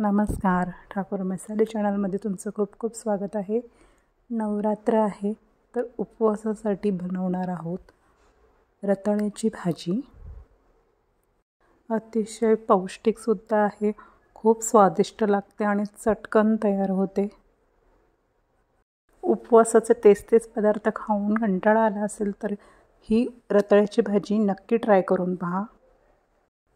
नमस्कार, ठाकूर मसाले चॅनलमध्ये तुमचं खूप खूप स्वागत आहे। नवरात्र आहे तर उपवासासाठी बनवणार आहोत रताळ्याची भाजी। अतिशय पौष्टिकसुद्धा आहे, खूप स्वादिष्ट लागते आणि चटकन तयार होते। उपवासाचे तेच पदार्थ खाऊन कंटाळा आला असेल तर ही रताळ्याची भाजी नक्की ट्राय करून पहा।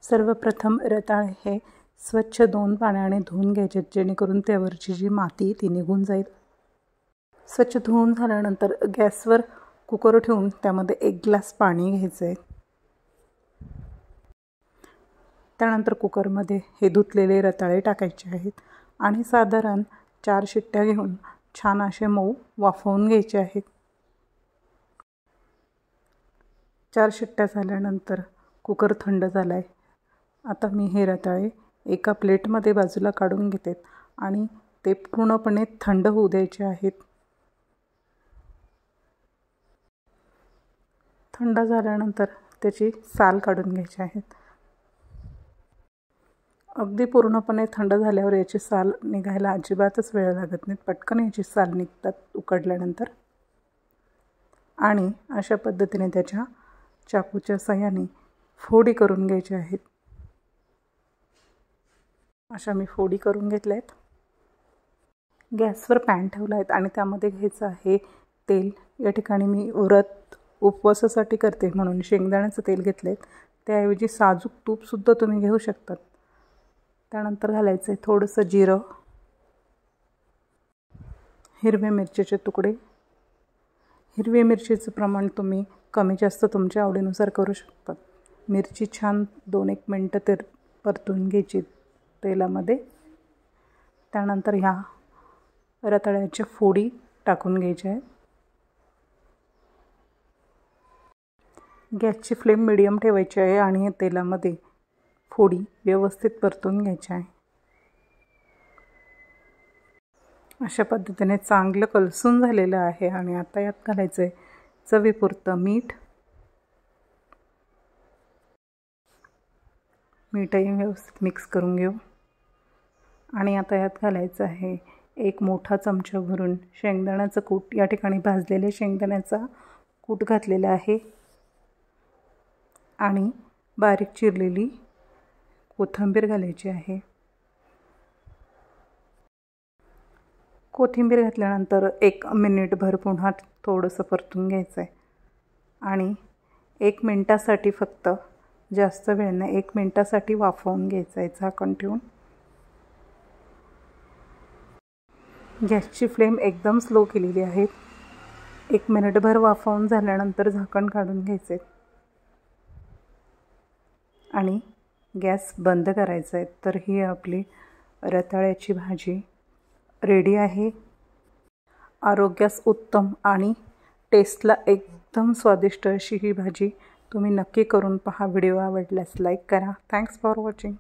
सर्वप्रथम रताळे हे स्वच्छ 2 पाण्याने धुवून घ्यायचे, जेणेकरून त्यावरची जी माती ती निघून जाईल। स्वच्छ धुवून झाल्यानंतर गॅसवर कुकर ठेवून त्यामध्ये 1 ग्लास पाणी घ्यायचं आहे। त्यानंतर कुकरमध्ये हे धुतलेले रताळे टाकायचे आहेत आणि साधारण 4 शिट्ट्या घेऊन छान असे मऊ वाफवून घ्यायचे आहेत। 4 शिट्ट्या झाल्यानंतर कुकर थंड झाला आहे। आता मी हे रताळे एका प्लेटमध्ये बाजूला काढून घेते आणि ते पूर्णपणे थंड होऊ द्यायचे आहेत। थंड झाल्यानंतर त्याची साल काढून घ्यायची आहे। अगदी पूर्णपणे थंड झाल्यावर याची साल निघायला अजिबातच वेळ लागत नाही, पटकन याची साल निघतात उकडल्यानंतर। आणि अशा पद्धतीने त्याच्या चाकूच्या साहाय्याने फोडी करून घ्यायच्या आहेत। अशा मी फोडी करून घेतल्या आहेत। गॅसवर पॅन ठेवला आहे आणि त्यामध्ये घ्यायचं आहे तेल। या ठिकाणी मी व्रत उपवासासाठी करते म्हणून शेंगदाण्याचं तेल घेतलं आहे, त्याऐवजी साजूक तूपसुद्धा तुम्ही घेऊ शकतात। त्यानंतर घालायचं आहे थोडंसं जिरं, हिरव्या मिरचीचे तुकडे। हिरव्या मिरचीचं प्रमाण तुम्ही कमी जास्त तुमच्या आवडीनुसार करू शकता। मिरची छान 2-1 मिनटं परतून घ्यायची तेलामध्ये। त्यानंतर ह्या रताळ्याच्या फोडी टाकून घ्यायच्या आहेत। गॅसची फ्लेम मीडियम ठेवायची आहे आणि तेलामध्ये फोडी व्यवस्थित परतून घ्यायच्या आहे। अशा पद्धतीने चांगलं कलसून झालेलं आहे आणि आता यात घालायचं आहे चवीपुरतं मीठ। मीठही व्यवस्थित मिक्स करून घेऊ आणि आता यात घालायचं आहे 1 मोठा चमचा भरून शेंगदाण्याचं कूट। या ठिकाणी भाजलेले शेंगदाण्याचा कूट घातलेला आहे आणि बारीक चिरलेली कोथिंबीर घालायची आहे। कोथिंबीर घातल्यानंतर 1 मिनिटभर पुन्हा थोडंसं परतून घ्यायचं आहे आणि 1 मिनिटासाठी, फक्त जास्त वेळ नाही, 1 मिनिटासाठी वाफवून घ्यायचं आहे झाकण ठेवून। गॅसची फ्लेम एकदम स्लो केलेली आहे। 1 मिनिटभर वाफवून झाल्यानंतर झाकण काढून घ्यायचे आणि गॅस बंद करायचा आहे। तर ही आपली रताळ्याची भाजी रेडी आहे। आरोग्यास उत्तम आणि टेस्टला एकदम स्वादिष्ट अशी ही भाजी तुम्ही नक्की करून पहा। व्हिडिओ आवडल्यास लाईक करा। Thanks for watching.